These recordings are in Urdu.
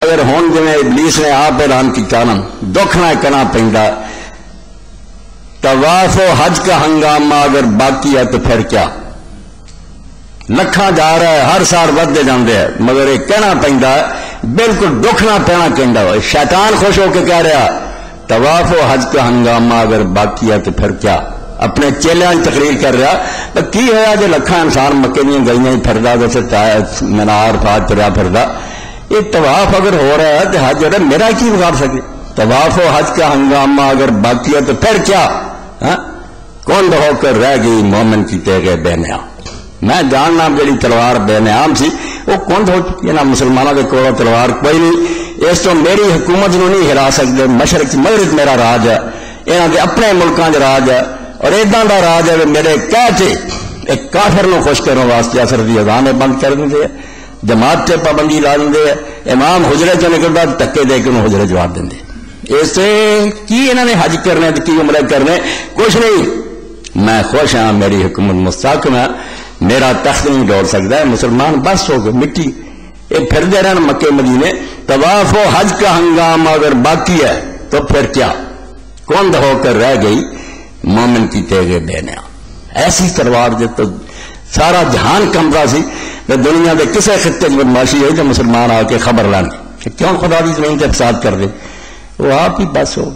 اگر ہون جی ابلیس نے آپ اعلان کیا نا دکھ نہ کرنا پہنتا طواف و حج کا ہنگامہ اگر باقی ہے تو پھر کیا لکھاں جا رہا ہے ہر سال ودتے جاندے ہیں مگر یہ کہنا پہنتا بالکل دکھ نہ پینا کہندا ہو شیطان خوش ہو کے کہہ رہا طواف و حج کا ہنگامہ اگر باقی ہے تو پھر کیا اپنے چیلیاں تقریر کر رہا کی ہوا جو لکھاں انسان مکے دیا گئیاں پھردا جیسے مینار فاج تریا پھردا یہ طواف اگر ہو رہا ہے تو حج جو ہے میرا کی بگاڑ سکے طواف و حج کا ہنگامہ اگر باقی ہے تو پھر کیا کون ہو کر رہ گئی مومن کی تیغ بے نیام میں جاننا جڑی تلوار بے نیام سی وہ کون ہو چکی ہے نا مسلمانوں کے کول تلوار کوئی نہیں اس تو میری حکومت نو نہیں ہلا سکتے مشرق مغرب میرا راج ہے یہاں کے اپنے ملکوں کا راج ہے اور ایداں دا راج ہے میرے کہتے ایک کافر نو خوش کرنے واسطے اثر دی اذانیں بند کر دیں جماعت سے پابندی لا دیں امام حجرے چ نکلتا دھکے دے کے حجرے جواب دیں اس سے کی انہوں نے حج کرنے کی عمرے کرنے کچھ نہیں میں خوش ہاں میری حکومت مستحکم ہے میرا تخت نہیں ڈول سکتا ہے مسلمان بس ہو گئے مٹی یہ پھرتے رہن مکے مدینے طواف و حج کا ہنگامہ اگر باقی ہے تو پھر کیا کون ہو کر رہ گئی مومن کی تیغ بے نیام ایسی تلوار جو تو سارا جہان کمزا سی دنیا کے کسی خطے کی بدماشی ہوئی تو مسلمان آ کے خبر لانے کہ کیوں خدا کی زمین سے فساد کر دے وہ آپ ہی بس ہو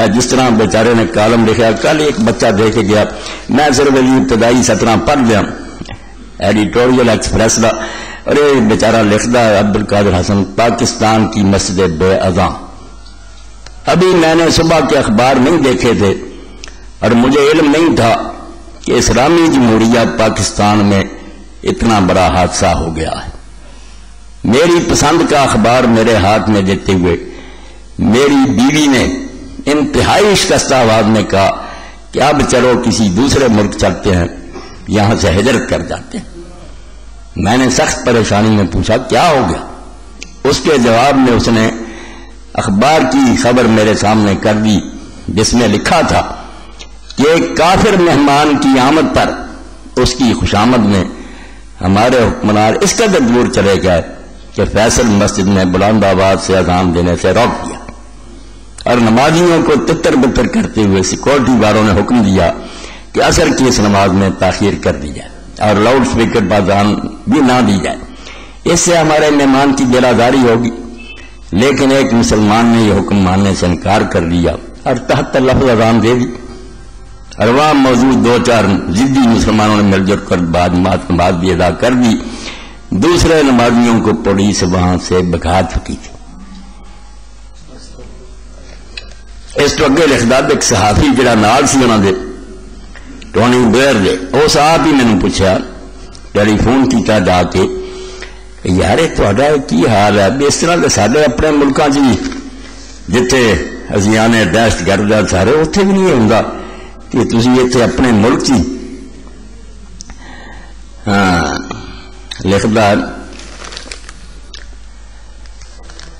جس طرح بیچارے نے کالم لکھا کل ایک بچہ دے کے گیا میں صرف ابتدائی سطرہ پڑھ لیا ایڈیٹوریل ایکسپریس کا اور یہ بیچارہ لکھتا ہے عبد القادر حسن پاکستان کی مسجد بے اذاں ابھی میں نے صبح کے اخبار نہیں دیکھے تھے اور مجھے علم نہیں تھا کہ اسلامی جمہوریہ پاکستان میں اتنا بڑا حادثہ ہو گیا ہے میری پسند کا اخبار میرے ہاتھ میں دیتے ہوئے میری بیوی نے انتہائی شکستہ آواز میں کہا کہ اب چلو کسی دوسرے ملک چلتے ہیں یہاں سے ہجرت کر جاتے ہیں میں نے سخت پریشانی میں پوچھا کیا ہو گیا اس کے جواب میں اس نے اخبار کی خبر میرے سامنے کر دی جس میں لکھا تھا کہ ایک کافر مہمان کی آمد پر اس کی خوشامد میں ہمارے حکمران اس قدر دور چلے گئے کہ فیصل مسجد میں بلند آواز سے اذان دینے سے روک دیا اور نمازیوں کو تتر بتر کرتے ہوئے سیکورٹی والوں نے حکم دیا کہ عصر کی اس نماز میں تاخیر کر دی جائے اور لاؤڈ سپیکر پر اذان بھی نہ دی جائے اس سے ہمارے مہمان کی دل آزاری ہوگی لیکن ایک مسلمان نے یہ حکم ماننے سے انکار کر دیا اور تحت لفظ اذان دے دی اور وہاں موجود دو چار ضدی مسلمانوں نے مل جل کر بعد نماز بھی ادا کر دی دوسرے نمازیوں کو پولیس وہاں سے بھگا چکی تھی اس تو اگے لکھدا ایک صحافی جڑا نال سی انہاں دے ٹونی بلیئر دے اس آپ ہی میں پوچھا ٹیلی فون کیتا جا کے یار تہاڈا کی حال ہے اس طرح کے سارے اپنے ملکاں چ جتھے ازیانے دہشت گرد سارے اتنے بھی نہیں ہوندا کہ تسی اتنے اپنے ملک چ لکھدا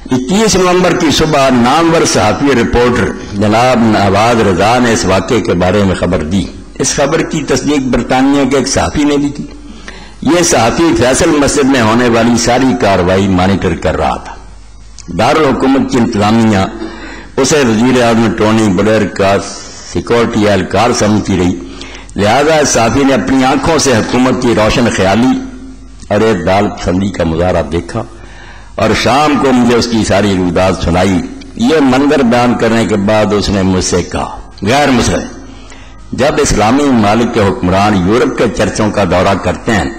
21 نومبر کی صبح نامور صحافی رپورٹر جناب نواز رضا نے اس واقعے کے بارے میں خبر دی اس خبر کی تصدیق برطانیہ کے ایک صحافی نے بھی کی یہ صحافی فیصل مسجد میں ہونے والی ساری کارروائی مانیٹر کر رہا تھا دارالحکومت کی انتظامیہ اسے وزیر اعظم ٹونی بلیئر کا سیکورٹی اہلکار سمجھتی رہی لہذا اس صحافی نے اپنی آنکھوں سے حکومت کی روشن خیالی اور اعتدال پسندی کا مظاہرہ دیکھا اور شام کو مجھے اس کی ساری رویداد سنائی یہ منظر بیان کرنے کے بعد اس نے مجھ سے کہا غیر مسلم جب اسلامی ممالک کے حکمران یورپ کے چرچوں کا دورہ کرتے ہیں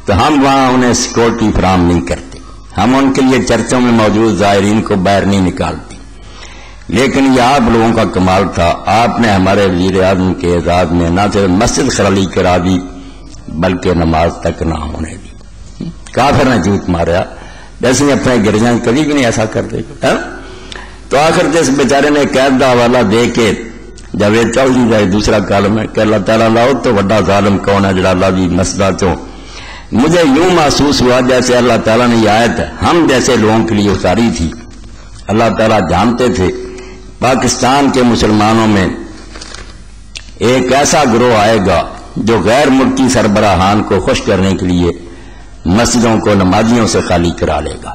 تو ہم وہاں انہیں سیکورٹی فراہم نہیں کرتے ہم ان کے لیے چرچوں میں موجود زائرین کو باہر نہیں نکالتے لیکن یہ آپ لوگوں کا کمال تھا آپ نے ہمارے وزیر اعظم کے اعزاز میں نہ صرف مسجد خالی کرا دی بلکہ نماز تک نہ ہونے دی کافر نے جھوٹ مارا ویسے اپنے گرجاں کبھی بھی نہیں ایسا کرتے تو آخر جس بیچارے نے قید کا حوالہ دے کے جاوید چودھری کا دوسرا کالم ہے کہ اللہ تعالیٰ لاؤ تو بڑا ظالم کون ہے جڑا اللہ کی مسجدہ چوں مجھے یوں محسوس ہوا جیسے اللہ تعالیٰ نے یہ آیت ہم جیسے لوگوں کے لیے اتاری تھی اللہ تعالیٰ جانتے تھے پاکستان کے مسلمانوں میں ایک ایسا گروہ آئے گا جو غیر ملکی سربراہان کو خوش کرنے کے لیے مسجدوں کو نمازیوں سے خالی کرا لے گا